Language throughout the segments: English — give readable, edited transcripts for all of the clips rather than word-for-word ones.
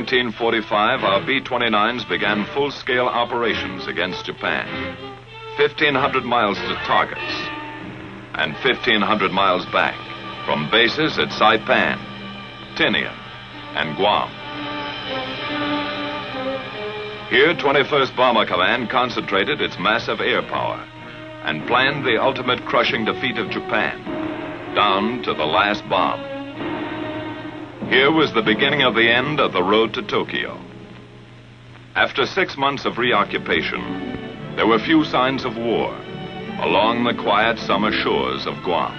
1945, our B-29s began full-scale operations against Japan. 1,500 miles to targets and 1,500 miles back from bases at Saipan, Tinian, and Guam. Here, 21st Bomber Command concentrated its massive air power and planned the ultimate crushing defeat of Japan, down to the last bomb. Here was the beginning of the end of the road to Tokyo. After 6 months of reoccupation, there were few signs of war along the quiet summer shores of Guam.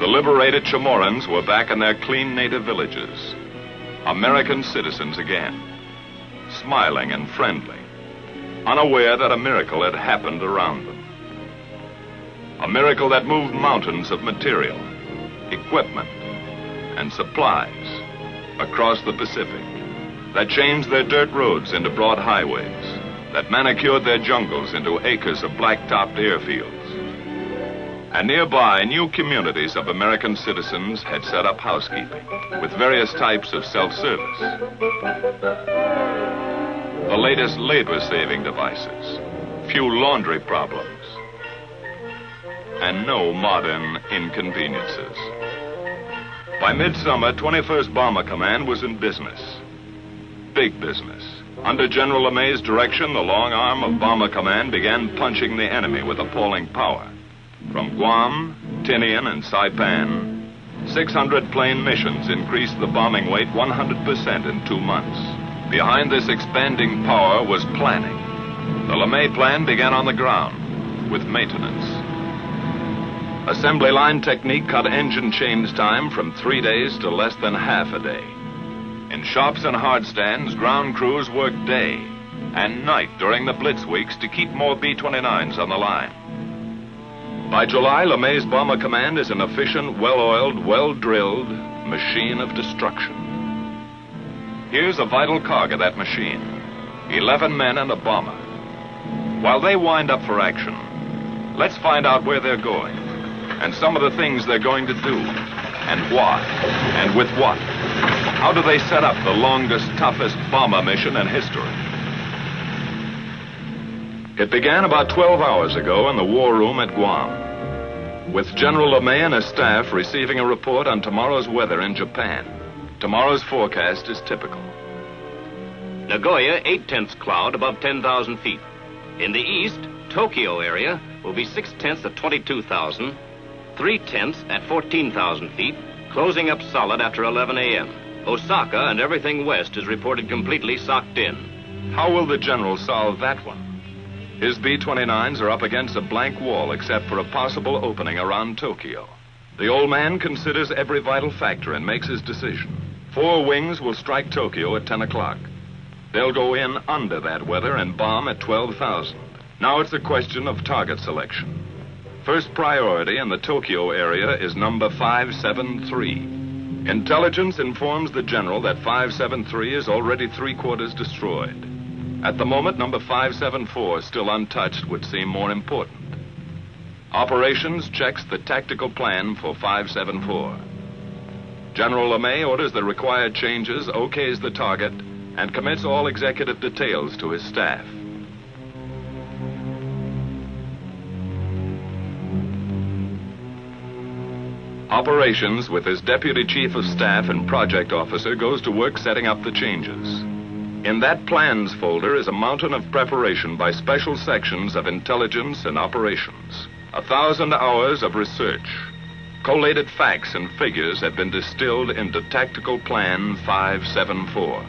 The liberated Chamorros were back in their clean native villages, American citizens again, smiling and friendly, unaware that a miracle had happened around them. A miracle that moved mountains of material, equipment, and supplies across the Pacific, that changed their dirt roads into broad highways, that manicured their jungles into acres of black-topped airfields. And nearby, new communities of American citizens had set up housekeeping with various types of self-service. The latest labor-saving devices, few laundry problems, and no modern inconveniences. By midsummer, 21st Bomber Command was in business. Big business. Under General LeMay's direction, the long arm of Bomber Command began punching the enemy with appalling power. From Guam, Tinian, and Saipan, 600 plane missions increased the bombing weight 100% in 2 months. Behind this expanding power was planning. The LeMay plan began on the ground with maintenance. Assembly line technique cut engine change time from 3 days to less than half a day. In shops and hard stands, ground crews worked day and night during the blitz weeks to keep more B-29s on the line. By July, LeMay's Bomber Command is an efficient, well-oiled, well-drilled machine of destruction. Here's a vital cog of that machine. 11 men and a bomber. While they wind up for action, let's find out where they're going and some of the things they're going to do and why and with what. How do they set up the longest, toughest bomber mission in history? It began about 12 hours ago in the war room at Guam, with General LeMay and his staff receiving a report on tomorrow's weather in Japan. Tomorrow's forecast is typical. Nagoya, 8/10 cloud above 10,000 feet. In the east, Tokyo area will be 6/10 at 22,000, 3/10 at 14,000 feet, closing up solid after 11 a.m. Osaka and everything west is reported completely socked in. How will the general solve that one? His B-29s are up against a blank wall except for a possible opening around Tokyo. The old man considers every vital factor and makes his decision. 4 wings will strike Tokyo at 10 o'clock. They'll go in under that weather and bomb at 12,000. Now it's a question of target selection. First priority in the Tokyo area is number 573. Intelligence informs the general that 573 is already 3/4 destroyed. At the moment, number 574, still untouched, would seem more important. Operations checks the tactical plan for 574. General LeMay orders the required changes, okays the target, and commits all executive details to his staff. Operations, with his deputy chief of staff and project officer, goes to work setting up the changes. In that plans folder is a mountain of preparation by special sections of intelligence and operations. 1,000 hours of research. Collated facts and figures have been distilled into Tactical Plan 574.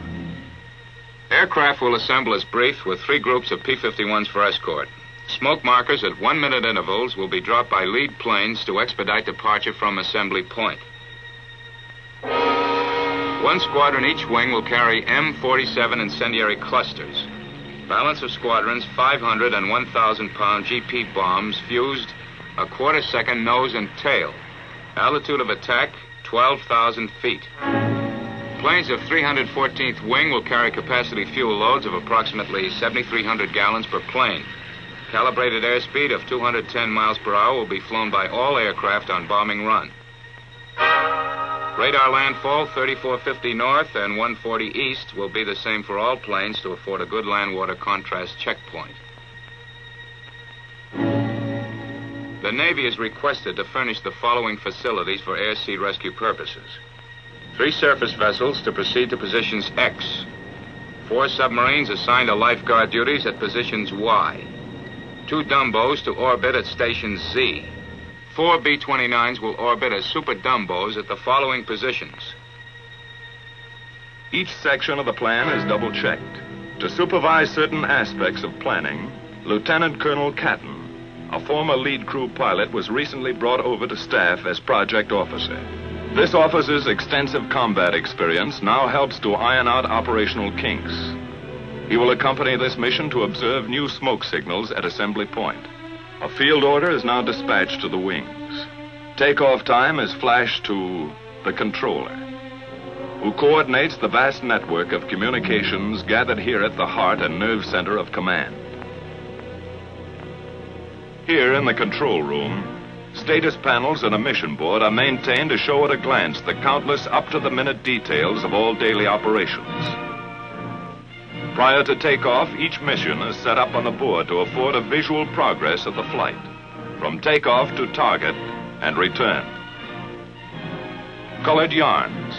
Aircraft will assemble as briefed with 3 groups of P-51s for escort. Smoke markers at 1-minute intervals will be dropped by lead planes to expedite departure from assembly point. 1 squadron each wing will carry M47 incendiary clusters. Balance of squadrons, 500 and 1,000-pound GP bombs fused a quarter-second nose and tail. Altitude of attack, 12,000 feet. Planes of 314th Wing will carry capacity fuel loads of approximately 7,300 gallons per plane. Calibrated airspeed of 210 miles per hour will be flown by all aircraft on bombing run. Radar landfall 3450 north and 140 east will be the same for all planes to afford a good land-water contrast checkpoint. The Navy is requested to furnish the following facilities for air-sea rescue purposes. 3 surface vessels to proceed to positions X. 4 submarines assigned to lifeguard duties at positions Y. 2 Dumbos to orbit at stations Z. 4 B-29s will orbit as super Dumbos at the following positions. Each section of the plan is double-checked. To supervise certain aspects of planning, Lieutenant Colonel Catton, a former lead crew pilot, was recently brought over to staff as project officer. This officer's extensive combat experience now helps to iron out operational kinks. He will accompany this mission to observe new smoke signals at assembly point. A field order is now dispatched to the wings. Takeoff time is flashed to the controller, who coordinates the vast network of communications gathered here at the heart and nerve center of command. Here in the control room, status panels and a mission board are maintained to show at a glance the countless up-to-the-minute details of all daily operations. Prior to takeoff, each mission is set up on the board to afford a visual progress of the flight, from takeoff to target and return. Colored yarns,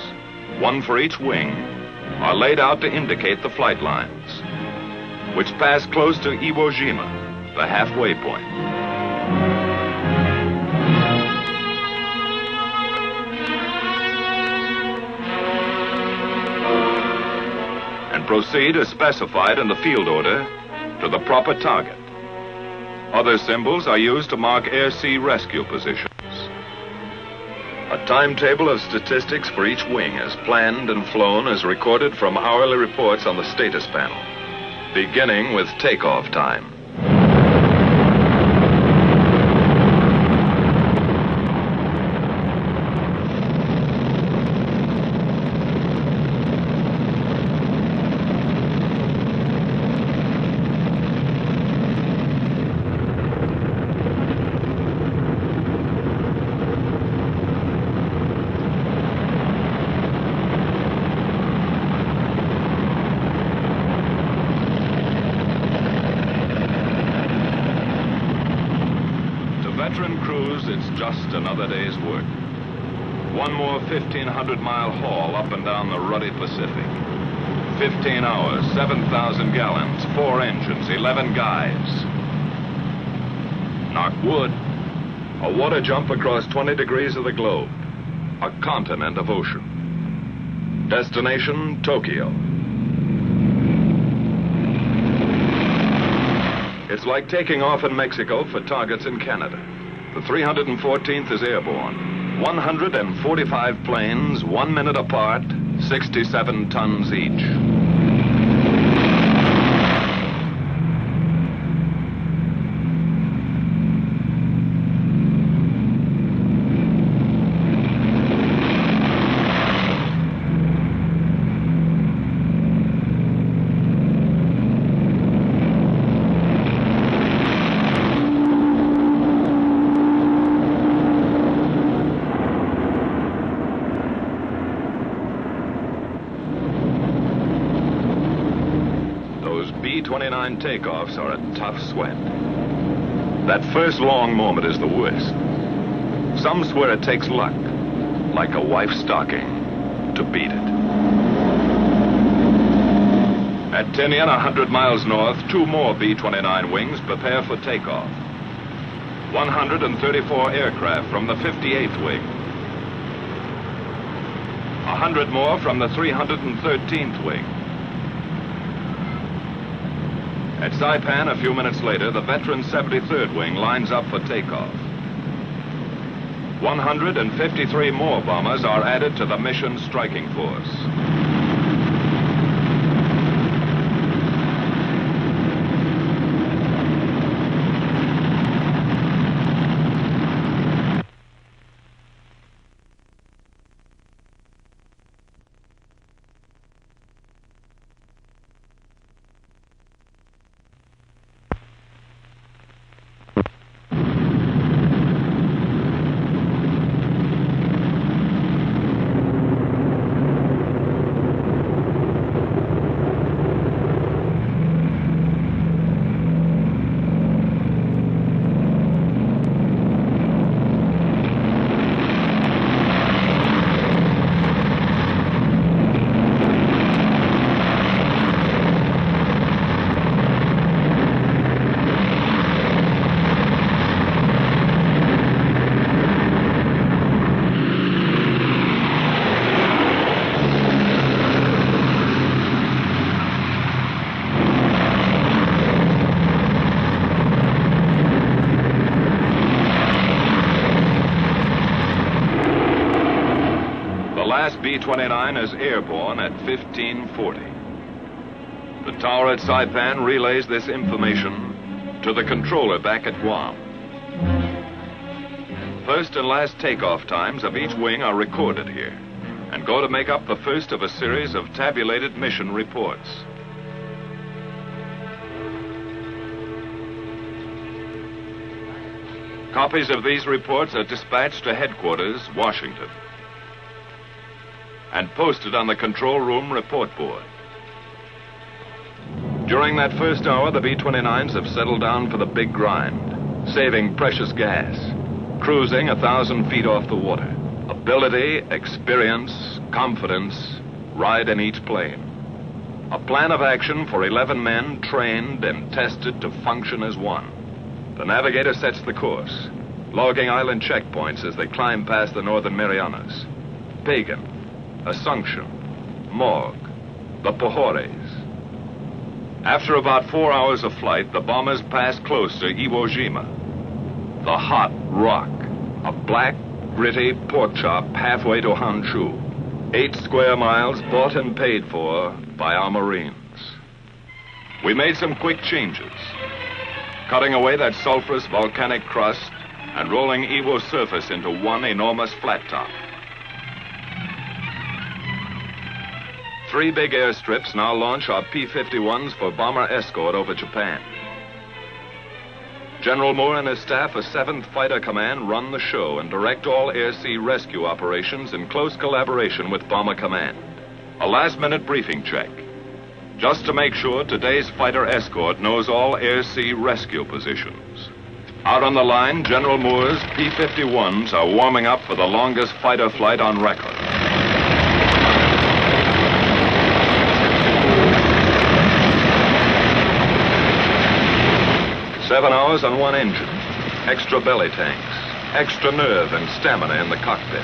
one for each wing, are laid out to indicate the flight lines, which pass close to Iwo Jima, the halfway point. And proceed as specified in the field order to the proper target. Other symbols are used to mark air-sea rescue positions. A timetable of statistics for each wing is planned and flown as recorded from hourly reports on the status panel, beginning with takeoff time. Veteran crews, it's just another day's work. One more 1,500-mile haul up and down the ruddy Pacific. 15 hours, 7,000 gallons, 4 engines, 11 guys. Knock wood. A water jump across 20 degrees of the globe. A continent of ocean. Destination, Tokyo. It's like taking off in Mexico for targets in Canada. The 314th is airborne. 145 planes, 1 minute apart, 67 tons each. B-29 takeoffs are a tough sweat. That first long moment is the worst. Some swear it takes luck, like a wife's stocking, to beat it. At Tinian, 100 miles north, 2 more B-29 wings prepare for takeoff. 134 aircraft from the 58th wing. 100 more from the 313th wing. At Saipan, a few minutes later, the veteran 73rd wing lines up for takeoff. 153 more bombers are added to the mission striking force. last B-29 is airborne at 1540. The tower at Saipan relays this information to the controller back at Guam. First and last takeoff times of each wing are recorded here and go to make up the first of a series of tabulated mission reports. Copies of these reports are dispatched to headquarters, Washington, and posted on the control room report board. During that first hour, the B-29s have settled down for the big grind, saving precious gas, cruising 1,000 feet off the water. Ability, experience, confidence ride in each plane. A plan of action for 11 men trained and tested to function as one. The navigator sets the course, logging island checkpoints as they climb past the Northern Marianas. Pagan, Assumption, Morgue, the Pohores. After about 4 hours of flight, the bombers pass close to Iwo Jima, the hot rock, a black, gritty pork chop halfway to Honshu. 8 square miles bought and paid for by our Marines. We made some quick changes, cutting away that sulfurous volcanic crust and rolling Iwo's surface into one enormous flat top. 3 big airstrips now launch our P-51s for bomber escort over Japan. General Moore and his staff of 7th Fighter Command run the show and direct all air-sea rescue operations in close collaboration with Bomber Command. A last-minute briefing check, just to make sure today's fighter escort knows all air-sea rescue positions. Out on the line, General Moore's P-51s are warming up for the longest fighter flight on record. Seven hours on one engine, extra belly tanks, extra nerve and stamina in the cockpit.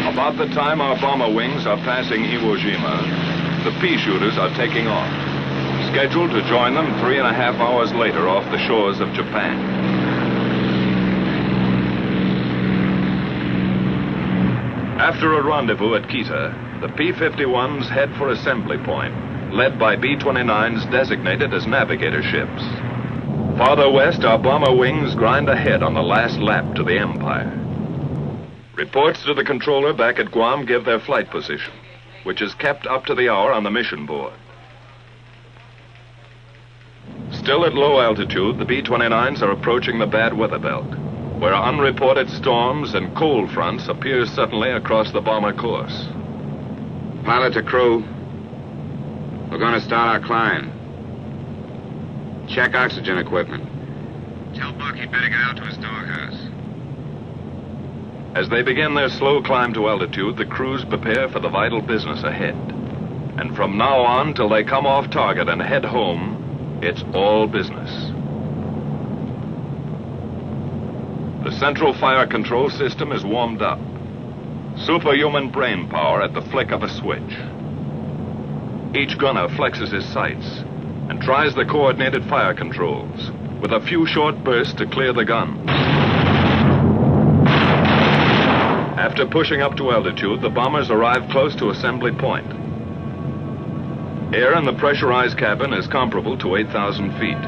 About the time our bomber wings are passing Iwo Jima, the pea shooters are taking off, scheduled to join them 3.5 hours later off the shores of Japan. After a rendezvous at Kita, the P-51s head for assembly point, led by B-29s designated as navigator ships. Farther west, our bomber wings grind ahead on the last lap to the Empire. Reports to the controller back at Guam give their flight position, which is kept up to the hour on the mission board. Still at low altitude, the B-29s are approaching the bad weather belt, where unreported storms and cold fronts appear suddenly across the bomber course. Pilot to crew, we're going to start our climb. Check oxygen equipment. Tell Buck he'd better get out to his doghouse. As they begin their slow climb to altitude, the crews prepare for the vital business ahead. And from now on till they come off target and head home, it's all business. The central fire control system is warmed up. Superhuman brain power at the flick of a switch. Each gunner flexes his sights and tries the coordinated fire controls with a few short bursts to clear the gun. After pushing up to altitude, the bombers arrive close to assembly point. Air in the pressurized cabin is comparable to 8,000 feet.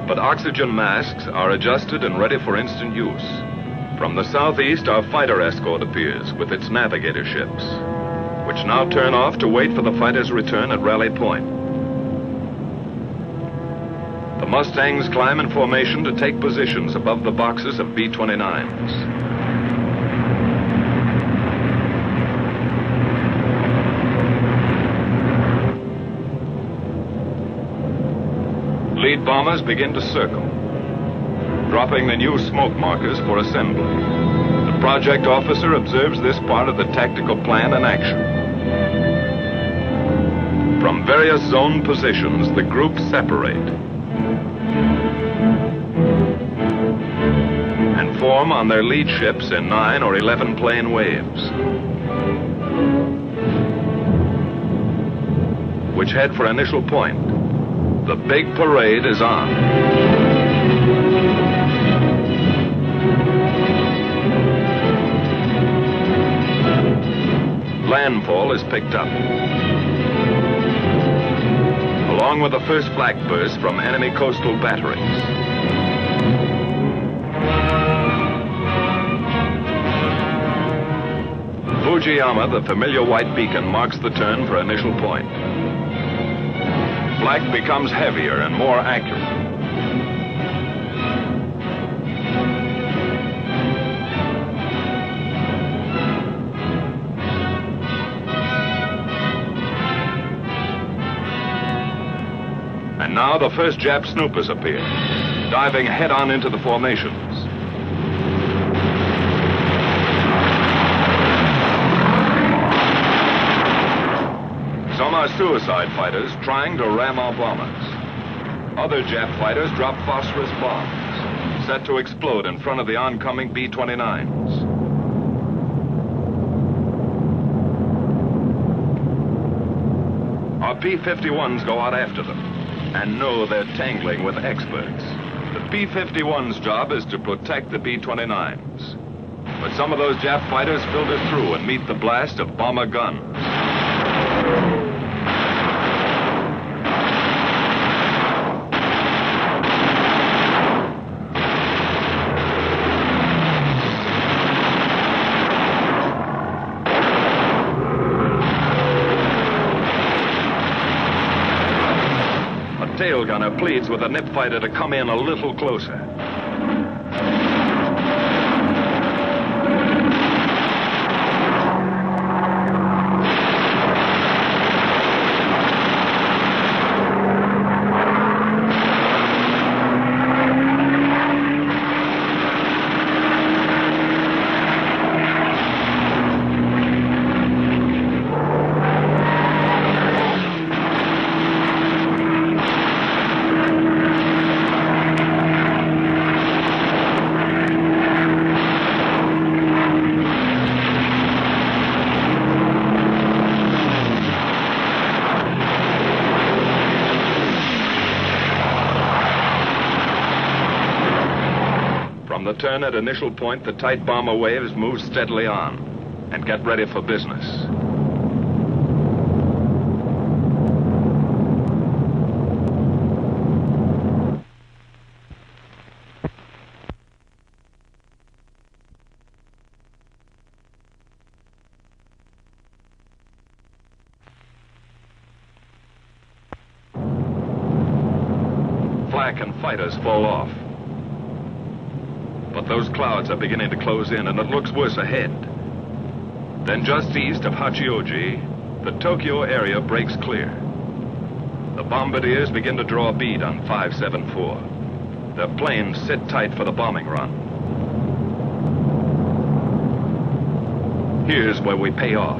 But oxygen masks are adjusted and ready for instant use. From the southeast, our fighter escort appears with its navigator ships, which now turn off to wait for the fighters' return at Rally Point. The Mustangs climb in formation to take positions above the boxes of B-29s. Lead bombers begin to circle, dropping the new smoke markers for assembly. The project officer observes this part of the tactical plan in action. From various zone positions, the groups separate and form on their lead ships in 9 or 11 plane waves. which head for initial point. The big parade is on. Landfall is picked up, along with the first flak burst from enemy coastal batteries. Fujiyama, the familiar white beacon, marks the turn for initial point. Flak becomes heavier and more accurate. And now the first Jap snoopers appear, diving head-on into the formations. Some are suicide fighters trying to ram our bombers. Other Jap fighters drop phosphorus bombs, set to explode in front of the oncoming B-29s. Our P-51s go out after them and know they're tangling with experts. The P-51's job is to protect the B-29s. But some of those Jap fighters filter through and meet the blast of bomber guns. Tail gunner pleads with a nip fighter to come in a little closer. From the turn at initial point, the tight bomber waves move steadily on and get ready for business. Flak and fighters fall off. But those clouds are beginning to close in, and it looks worse ahead. Then just east of Hachioji, the Tokyo area breaks clear. The bombardiers begin to draw a bead on 574. Their planes sit tight for the bombing run. Here's where we pay off.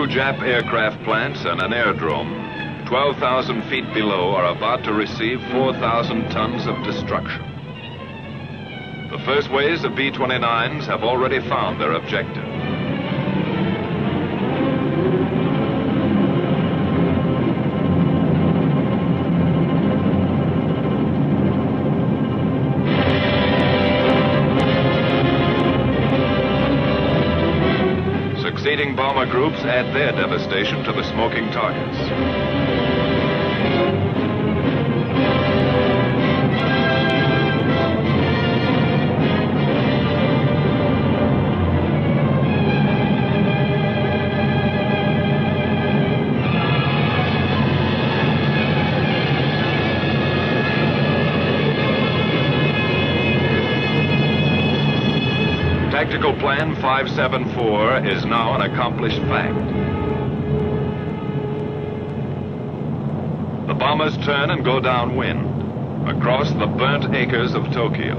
Jap aircraft plants and an airdrome 12,000 feet below are about to receive 4,000 tons of destruction. The first waves of B-29s have already found their objective. Succeeding bomber groups add their devastation to the smoking targets. Tactical Plan 574 is now an accomplished fact. The bombers turn and go downwind, across the burnt acres of Tokyo.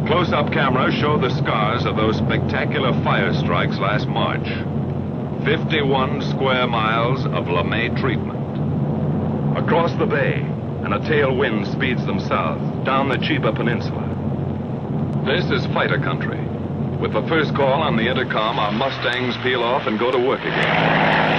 Close-up cameras show the scars of those spectacular fire strikes last March. 51 square miles of LeMay treatment. Across the bay, and a tailwind speeds them south, down the Chiba Peninsula. This is fighter country. With the first call on the intercom, our Mustangs peel off and go to work again.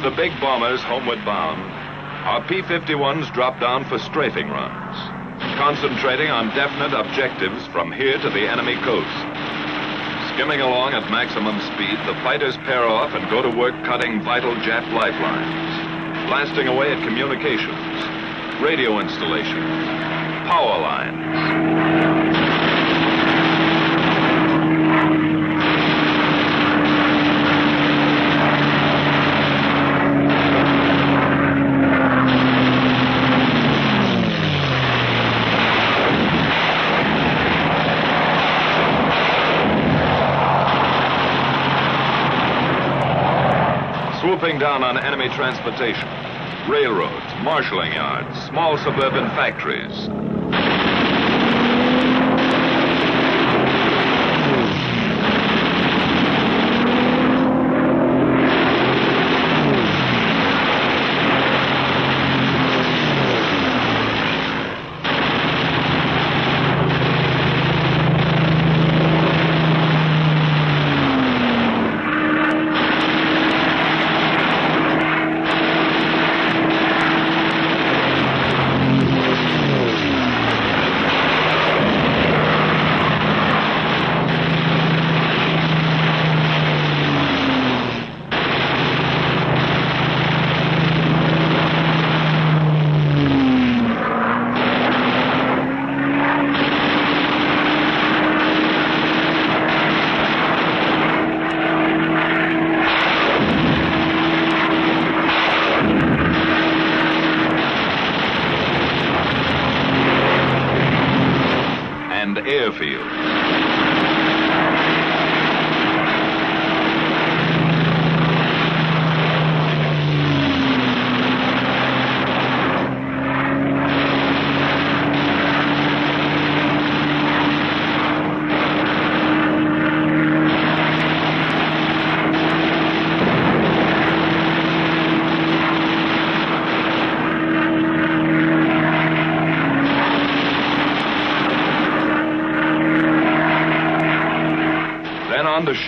The big bombers homeward bound, our P-51s drop down for strafing runs, concentrating on definite objectives from here to the enemy coast. Skimming along at maximum speed, the fighters pair off and go to work cutting vital Jap lifelines, blasting away at communications, radio installations, power lines. Swooping down on enemy transportation, railroads, marshalling yards, small suburban factories.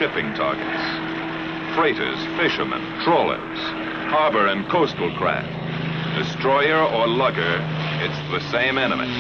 shipping targets. Freighters, fishermen, trawlers, harbor and coastal craft. Destroyer or lugger, it's the same enemy.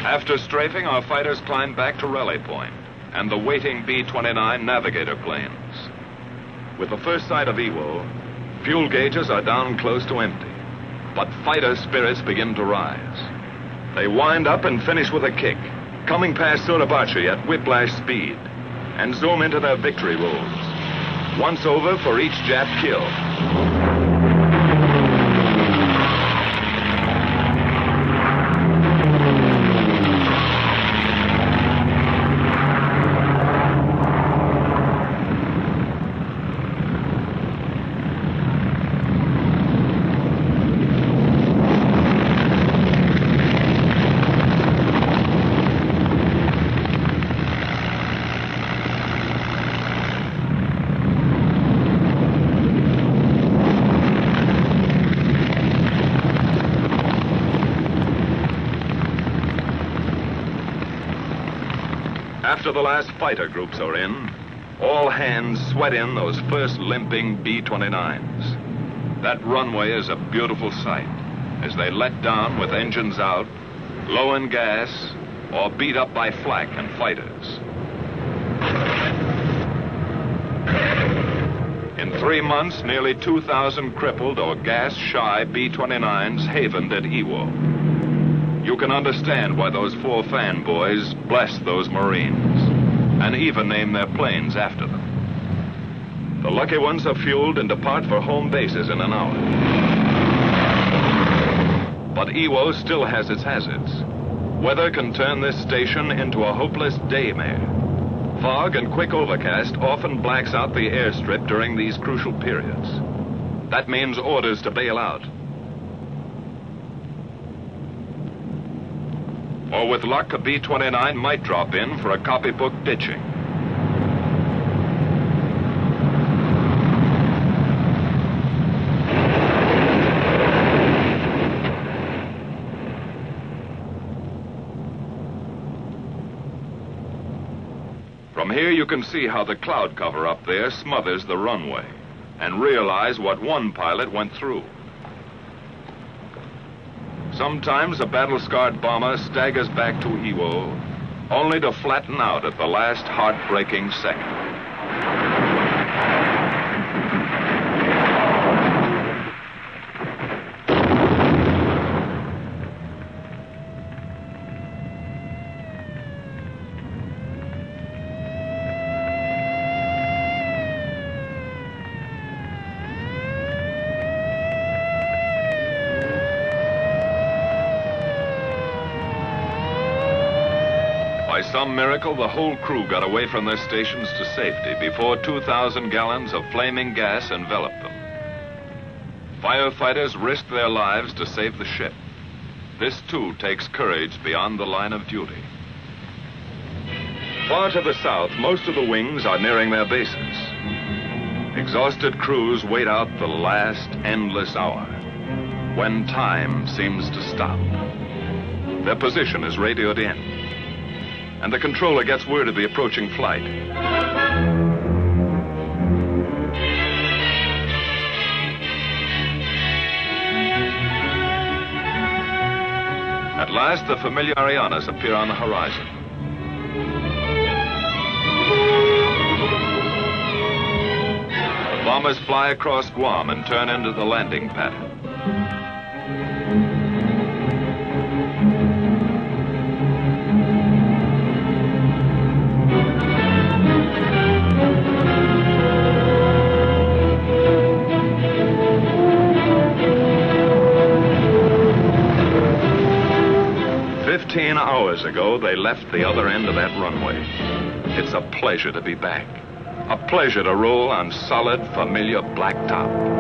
After strafing, our fighters climbed back to Raleigh Point and the waiting B-29 Navigator planes. With the first sight of Iwo, fuel gauges are down close to empty, but fighter spirits begin to rise. They wind up and finish with a kick, coming past Suribachi at whiplash speed, and zoom into their victory rolls. Once over for each Jap kill. After the last fighter groups are in, all hands sweat in those first limping B-29s. That runway is a beautiful sight as they let down with engines out, low in gas, or beat up by flak and fighters. In 3 months, nearly 2,000 crippled or gas-shy B-29s havened at Iwo. You can understand why those 4 fanboys blessed those Marines and even named their planes after them. The lucky ones are fueled and depart for home bases in an hour. But Iwo still has its hazards. Weather can turn this station into a hopeless daymare. Fog and quick overcast often blacks out the airstrip during these crucial periods. That means orders to bail out. Or with luck, a B-29 might drop in for a copybook ditching. From here you can see how the cloud cover up there smothers the runway and realize what one pilot went through. Sometimes a battle-scarred bomber staggers back to Iwo, only to flatten out at the last heartbreaking second. By some miracle, the whole crew got away from their stations to safety before 2,000 gallons of flaming gas enveloped them. Firefighters risked their lives to save the ship. This, too, takes courage beyond the line of duty. Far to the south, most of the wings are nearing their bases. Exhausted crews wait out the last endless hour, when time seems to stop. Their position is radioed in, and the controller gets word of the approaching flight. At last, the familiar Marianas appear on the horizon. The bombers fly across Guam and turn into the landing pattern. Hours ago, they left the other end of that runway. It's a pleasure to be back. A pleasure to roll on solid, familiar blacktop.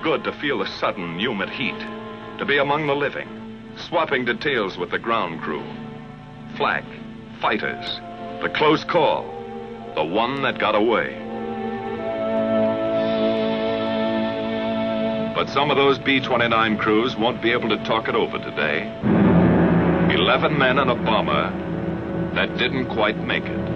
Good to feel the sudden, humid heat, to be among the living, swapping details with the ground crew. Flak, fighters, the close call, the one that got away. But some of those B-29 crews won't be able to talk it over today. 11 men and a bomber that didn't quite make it.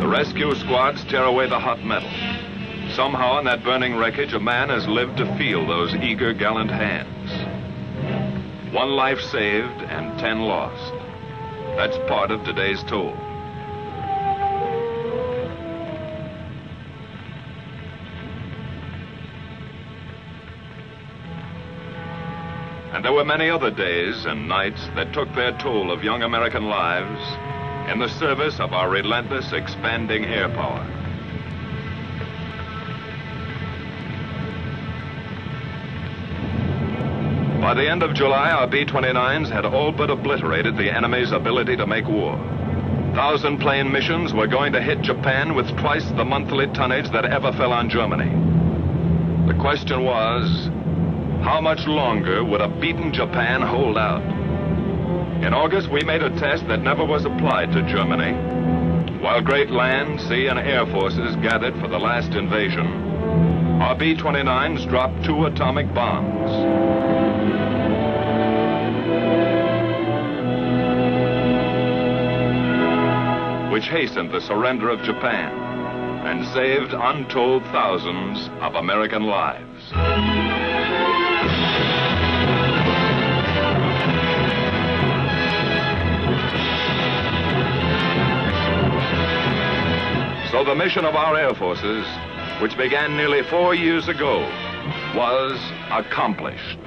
Rescue squads tear away the hot metal. Somehow in that burning wreckage, a man has lived to feel those eager, gallant hands. 1 life saved and 10 lost. That's part of today's toll. And there were many other days and nights that took their toll of young American lives in the service of our relentless, expanding air power. By the end of July, our B-29s had all but obliterated the enemy's ability to make war. 1,000-plane missions were going to hit Japan with twice the monthly tonnage that ever fell on Germany. The question was, how much longer would a beaten Japan hold out? In August, we made a test that never was applied to Germany. While great land, sea, and air forces gathered for the last invasion, our B-29s dropped 2 atomic bombs. Which hastened the surrender of Japan and saved untold thousands of American lives. So the mission of our air forces, which began nearly 4 years ago, was accomplished.